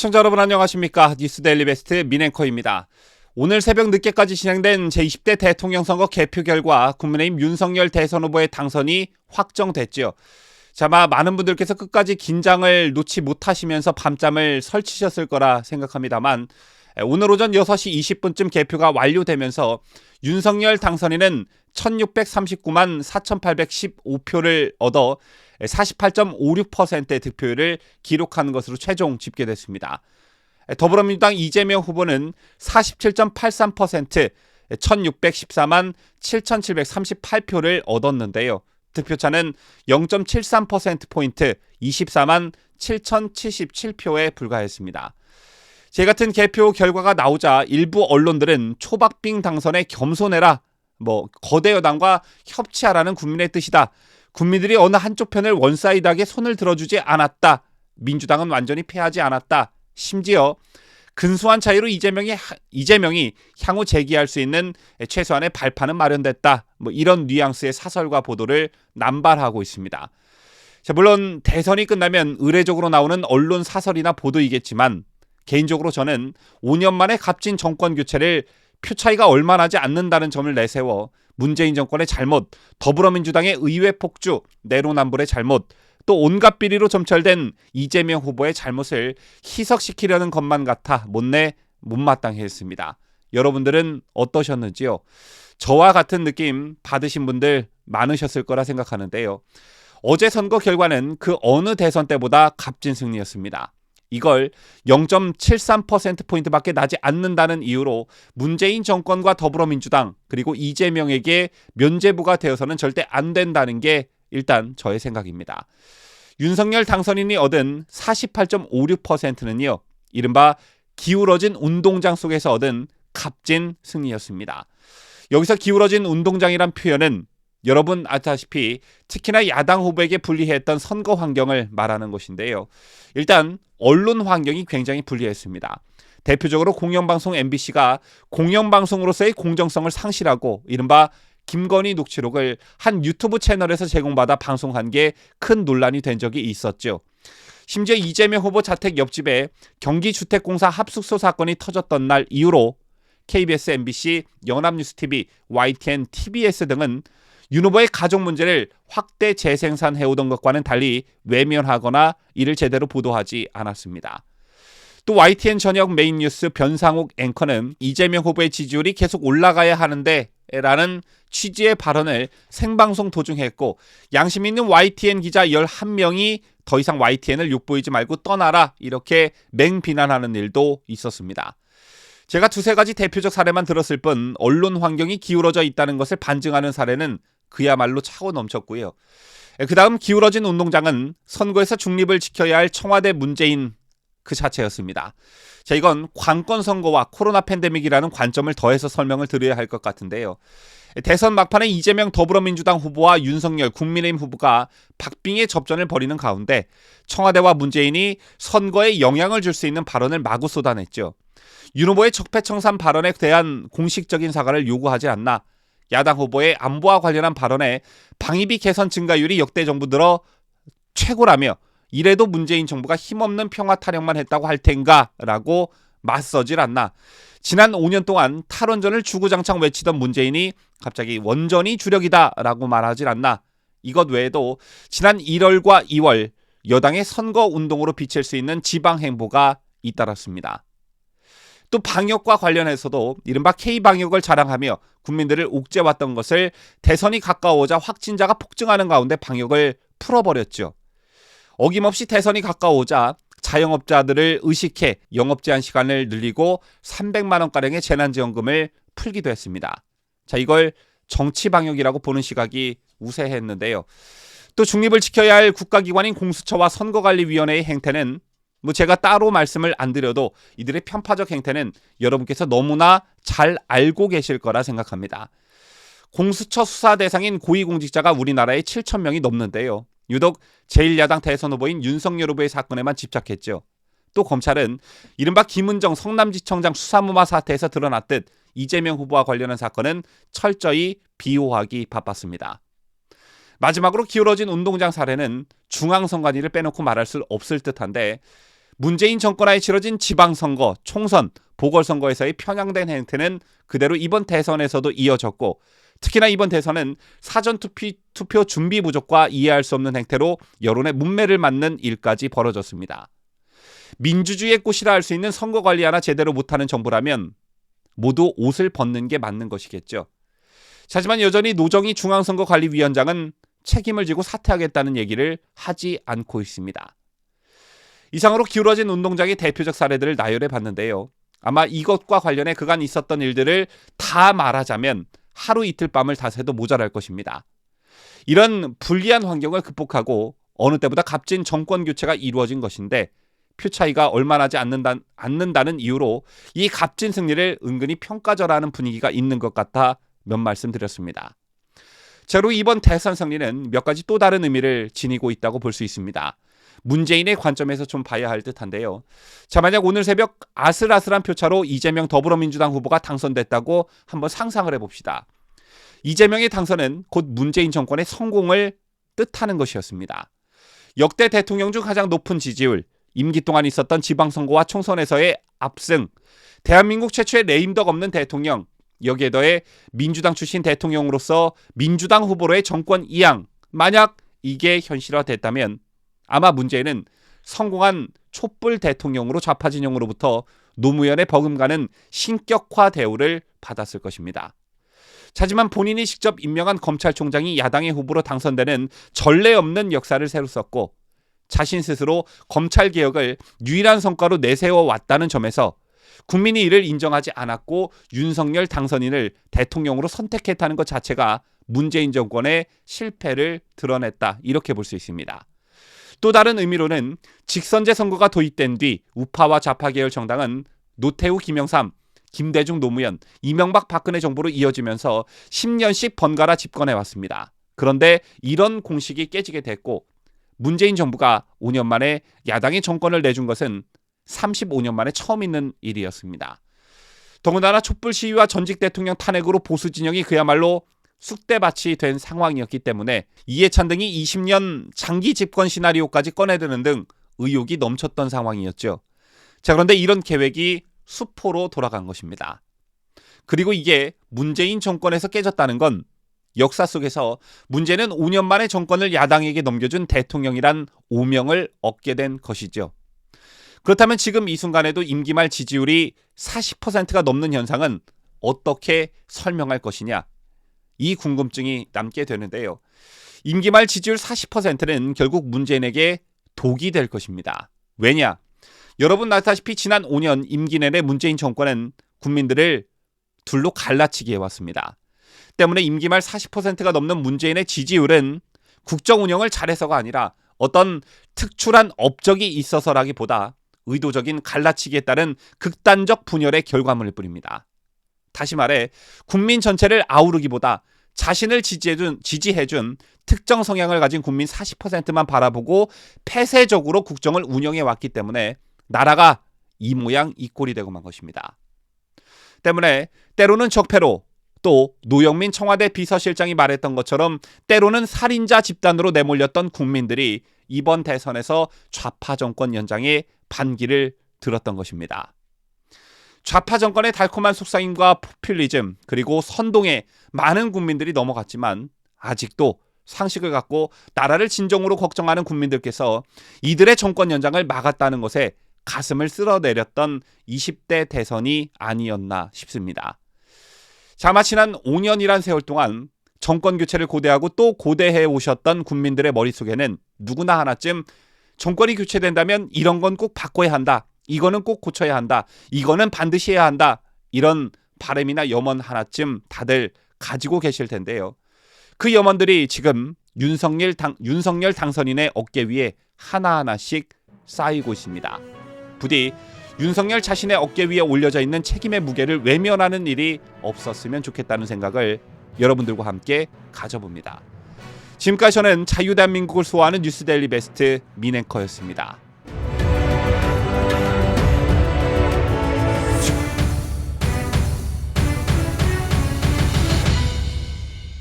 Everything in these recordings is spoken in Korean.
시청자 여러분 안녕하십니까? 뉴스데일리 베스트 민앵커입니다. 오늘 새벽 늦게까지 진행된 제20대 대통령 선거 개표 결과 국민의힘 윤석열 대선 후보의 당선이 확정됐죠. 자, 아마 많은 분들께서 끝까지 긴장을 놓지 못하시면서 밤잠을 설치셨을 거라 생각합니다만 오늘 오전 6시 20분쯤 개표가 완료되면서 윤석열 당선인은 1639만 4815표를 얻어 48.56%의 득표율을 기록한 것으로 최종 집계됐습니다. 더불어민주당 이재명 후보는 47.83%, 1614만 7738표를 얻었는데요. 득표차는 0.73%포인트 24만 7077표에 불과했습니다. 제 같은 개표 결과가 나오자 일부 언론들은 초박빙 당선에 겸손해라, 거대 여당과 협치하라는 국민의 뜻이다. 국민들이 어느 한쪽 편을 원사이드하게 손을 들어주지 않았다. 민주당은 완전히 패하지 않았다. 심지어 근소한 차이로 이재명이 향후 제기할 수 있는 최소한의 발판은 마련됐다. 이런 뉘앙스의 사설과 보도를 남발하고 있습니다. 자, 물론 대선이 끝나면 의례적으로 나오는 언론 사설이나 보도이겠지만 개인적으로 저는 5년 만에 값진 정권 교체를 표 차이가 얼마 나지 않는다는 점을 내세워 문재인 정권의 잘못, 더불어민주당의 의회 폭주, 내로남불의 잘못, 또 온갖 비리로 점철된 이재명 후보의 잘못을 희석시키려는 것만 같아 못마땅해 했습니다. 여러분들은 어떠셨는지요? 저와 같은 느낌 받으신 분들 많으셨을 거라 생각하는데요. 어제 선거 결과는 그 어느 대선 때보다 값진 승리였습니다. 이걸 0.73%포인트밖에 나지 않는다는 이유로 문재인 정권과 더불어민주당 그리고 이재명에게 면죄부가 되어서는 절대 안 된다는 게 일단 저의 생각입니다. 윤석열 당선인이 얻은 48.56%는요. 이른바 기울어진 운동장 속에서 얻은 값진 승리였습니다. 여기서 기울어진 운동장이란 표현은 여러분 아시다시피 특히나 야당 후보에게 불리했던 선거 환경을 말하는 것인데요. 일단 언론 환경이 굉장히 불리했습니다. 대표적으로 공영방송 MBC가 공영방송으로서의 공정성을 상실하고 이른바 김건희 녹취록을 한 유튜브 채널에서 제공받아 방송한 게 큰 논란이 된 적이 있었죠. 심지어 이재명 후보 자택 옆집에 경기주택공사 합숙소 사건이 터졌던 날 이후로 KBS, MBC, 연합뉴스TV, YTN, TBS 등은 윤 후보의 가족 문제를 확대 재생산해오던 것과는 달리 외면하거나 이를 제대로 보도하지 않았습니다. 또 YTN 저녁 메인 뉴스 변상욱 앵커는 이재명 후보의 지지율이 계속 올라가야 하는데 라는 취지의 발언을 생방송 도중 했고 양심 있는 YTN 기자 11명이 더 이상 YTN을 욕보이지 말고 떠나라 이렇게 맹비난하는 일도 있었습니다. 제가 두세 가지 대표적 사례만 들었을 뿐 언론 환경이 기울어져 있다는 것을 반증하는 사례는 그야말로 차고 넘쳤고요. 그 다음 기울어진 운동장은 선거에서 중립을 지켜야 할 청와대 문재인 그 자체였습니다. 자, 이건 관권 선거와 코로나 팬데믹이라는 관점을 더해서 설명을 드려야 할 것 같은데요. 대선 막판에 이재명 더불어민주당 후보와 윤석열 국민의힘 후보가 박빙의 접전을 벌이는 가운데 청와대와 문재인이 선거에 영향을 줄 수 있는 발언을 마구 쏟아냈죠. 윤 후보의 적폐청산 발언에 대한 공식적인 사과를 요구하지 않나, 야당 후보의 안보와 관련한 발언에 방위비 개선 증가율이 역대 정부 들어 최고라며 이래도 문재인 정부가 힘없는 평화 타령만 했다고 할 텐가 라고 맞서질 않나, 지난 5년 동안 탈원전을 주구장창 외치던 문재인이 갑자기 원전이 주력이다 라고 말하질 않나, 이것 외에도 지난 1월과 2월 여당의 선거운동으로 비칠 수 있는 지방행보가 잇따랐습니다. 또 방역과 관련해서도 이른바 K방역을 자랑하며 국민들을 옥죄왔던 것을 대선이 가까워오자 확진자가 폭증하는 가운데 방역을 풀어버렸죠. 어김없이 대선이 가까워오자 자영업자들을 의식해 영업제한 시간을 늘리고 300만 원가량의 재난지원금을 풀기도 했습니다. 자, 이걸 정치방역이라고 보는 시각이 우세했는데요. 또 중립을 지켜야 할 국가기관인 공수처와 선거관리위원회의 행태는 제가 따로 말씀을 안 드려도 이들의 편파적 행태는 여러분께서 너무나 잘 알고 계실 거라 생각합니다. 공수처 수사 대상인 고위공직자가 우리나라에 7,000명이 넘는데요. 유독 제1야당 대선 후보인 윤석열 후보의 사건에만 집착했죠. 또 검찰은 이른바 김은정 성남지청장 수사무마 사태에서 드러났듯 이재명 후보와 관련한 사건은 철저히 비호하기 바빴습니다. 마지막으로 기울어진 운동장 사례는 중앙선관위를 빼놓고 말할 수 없을 듯한데 문재인 정권하에 치러진 지방선거, 총선, 보궐선거에서의 편향된 행태는 그대로 이번 대선에서도 이어졌고, 특히나 이번 대선은 사전투표 준비 부족과 이해할 수 없는 행태로 여론의 문매를 맞는 일까지 벌어졌습니다. 민주주의의 꽃이라 할 수 있는 선거 관리 하나 제대로 못하는 정부라면 모두 옷을 벗는 게 맞는 것이겠죠. 하지만 여전히 노정희 중앙선거관리위원장은 책임을 지고 사퇴하겠다는 얘기를 하지 않고 있습니다. 이상으로 기울어진 운동장의 대표적 사례들을 나열해 봤는데요. 아마 이것과 관련해 그간 있었던 일들을 다 말하자면 하루 이틀 밤을 다 새도 모자랄 것입니다. 이런 불리한 환경을 극복하고 어느 때보다 값진 정권 교체가 이루어진 것인데, 표 차이가 얼마 나지 않는다는 이유로 이 값진 승리를 은근히 평가절하하는 분위기가 있는 것 같아 몇 말씀 드렸습니다. 자, 그리고 이번 대선 승리는 몇 가지 또 다른 의미를 지니고 있다고 볼 수 있습니다. 문재인의 관점에서 좀 봐야 할 듯한데요. 자, 만약 오늘 새벽 아슬아슬한 표차로 이재명 더불어민주당 후보가 당선됐다고 한번 상상을 해봅시다. 이재명의 당선은 곧 문재인 정권의 성공을 뜻하는 것이었습니다. 역대 대통령 중 가장 높은 지지율, 임기 동안 있었던 지방선거와 총선에서의 압승, 대한민국 최초의 레임덕 없는 대통령, 여기에 더해 민주당 출신 대통령으로서 민주당 후보로의 정권 이양, 만약 이게 현실화됐다면 아마 문재인은 성공한 촛불 대통령으로 좌파 진영으로부터 노무현의 버금가는 신격화 대우를 받았을 것입니다. 하지만 본인이 직접 임명한 검찰총장이 야당의 후보로 당선되는 전례 없는 역사를 새로 썼고, 자신 스스로 검찰개혁을 유일한 성과로 내세워 왔다는 점에서 국민이 이를 인정하지 않았고 윤석열 당선인을 대통령으로 선택했다는 것 자체가 문재인 정권의 실패를 드러냈다, 이렇게 볼 수 있습니다. 또 다른 의미로는 직선제 선거가 도입된 뒤 우파와 좌파 계열 정당은 노태우, 김영삼, 김대중, 노무현, 이명박, 박근혜 정부로 이어지면서 10년씩 번갈아 집권해왔습니다. 그런데 이런 공식이 깨지게 됐고, 문재인 정부가 5년 만에 야당의 정권을 내준 것은 35년 만에 처음 있는 일이었습니다. 더군다나 촛불 시위와 전직 대통령 탄핵으로 보수 진영이 그야말로 쑥대밭이 된 상황이었기 때문에 이해찬 등이 20년 장기 집권 시나리오까지 꺼내드는 등 의혹이 넘쳤던 상황이었죠. 자, 그런데 이런 계획이 수포로 돌아간 것입니다. 그리고 이게 문재인 정권에서 깨졌다는 건 역사 속에서 문재인은 5년 만에 정권을 야당에게 넘겨준 대통령이란 오명을 얻게 된 것이죠. 그렇다면 지금 이 순간에도 임기 말 지지율이 40%가 넘는 현상은 어떻게 설명할 것이냐, 이 궁금증이 남게 되는데요. 임기 말 지지율 40%는 결국 문재인에게 독이 될 것입니다. 왜냐? 여러분 아시다시피 지난 5년 임기 내내 문재인 정권은 국민들을 둘로 갈라치기 해왔습니다. 때문에 임기 말 40%가 넘는 문재인의 지지율은 국정 운영을 잘해서가 아니라 어떤 특출한 업적이 있어서라기보다 의도적인 갈라치기에 따른 극단적 분열의 결과물일 뿐입니다. 다시 말해 국민 전체를 아우르기보다 자신을 지지해준 특정 성향을 가진 국민 40%만 바라보고 폐쇄적으로 국정을 운영해 왔기 때문에 나라가 이 모양 이 꼴이 되고 만 것입니다. 때문에 때로는 적폐로, 또 노영민 청와대 비서실장이 말했던 것처럼 때로는 살인자 집단으로 내몰렸던 국민들이 이번 대선에서 좌파 정권 연장에 반기를 들었던 것입니다. 좌파 정권의 달콤한 속삭임과 포퓰리즘, 그리고 선동에 많은 국민들이 넘어갔지만 아직도 상식을 갖고 나라를 진정으로 걱정하는 국민들께서 이들의 정권 연장을 막았다는 것에 가슴을 쓸어내렸던 20대 대선이 아니었나 싶습니다. 아마 지난 5년이란 세월 동안 정권 교체를 고대하고 또 고대해 오셨던 국민들의 머릿속에는 누구나 하나쯤 정권이 교체된다면 이런 건 꼭 바꿔야 한다, 이거는 꼭 고쳐야 한다, 이거는 반드시 해야 한다, 이런 바람이나 염원 하나쯤 다들 가지고 계실 텐데요. 그 염원들이 지금 윤석열 당선인의 어깨 위에 하나하나씩 쌓이고 있습니다. 부디 윤석열 자신의 어깨 위에 올려져 있는 책임의 무게를 외면하는 일이 없었으면 좋겠다는 생각을 여러분들과 함께 가져봅니다. 지금까지 저는 자유대한민국을 소화하는 뉴스데일리 베스트 민앵커였습니다.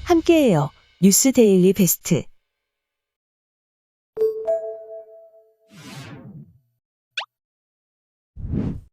함께해요. 뉴스데일리 베스트. 네.